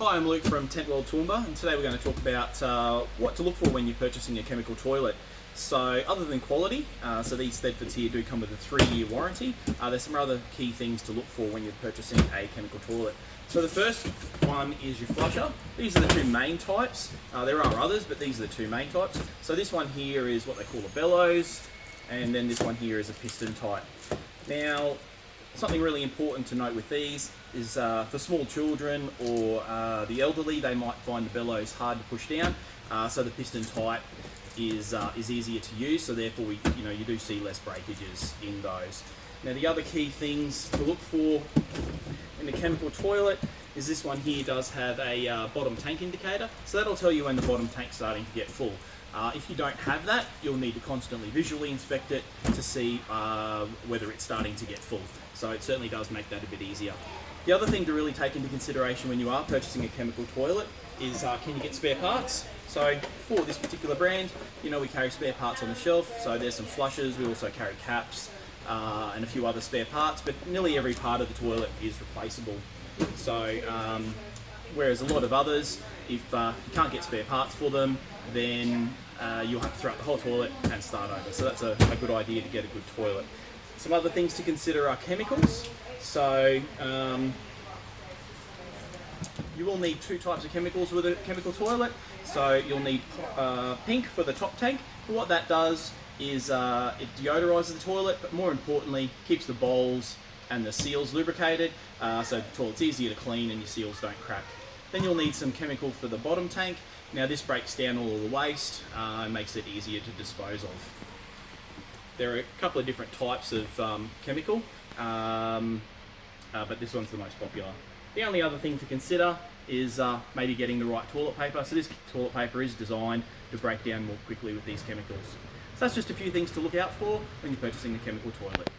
Hi, I'm Luke from Tentworld, Toowoomba, and today we're going to talk about what to look for when you're purchasing a chemical toilet. So other than quality, so these Thedfords here do come with a 3-year warranty, there's some other key things to look for when you're purchasing a chemical toilet. So the first one is your flusher. These are the two main types. There are others, but these are the two main types. So this one here is what they call a Bellows, and then this one here is a Piston type. Now, something really important to note with these is for small children or the elderly, they might find the Bellows hard to push down, so the Piston type is easier to use, so therefore you do see less breakages in those. Now the other key things to look for in the chemical toilet is this one here does have a bottom tank indicator, so that'll tell you when the bottom tank's starting to get full. If you don't have that, you'll need to constantly visually inspect it to see whether it's starting to get full. So it certainly does make that a bit easier. The other thing to really take into consideration when you are purchasing a chemical toilet is can you get spare parts? So for this particular brand, we carry spare parts on the shelf. So there's some flushers, we also carry caps and a few other spare parts, but nearly every part of the toilet is replaceable. So whereas a lot of others, if you can't get spare parts for them, then you'll have to throw out the whole toilet and start over. So that's a good idea to get a good toilet. Some other things to consider are chemicals. So you will need two types of chemicals with a chemical toilet. So you'll need pink for the top tank. But what that does is it deodorizes the toilet, but more importantly, keeps the bowls and the seals lubricated, so the toilet's easier to clean and your seals don't crack. Then you'll need some chemical for the bottom tank. Now this breaks down all of the waste and makes it easier to dispose of. There are a couple of different types of chemical, but this one's the most popular. The only other thing to consider is maybe getting the right toilet paper. So this toilet paper is designed to break down more quickly with these chemicals. So that's just a few things to look out for when you're purchasing a chemical toilet.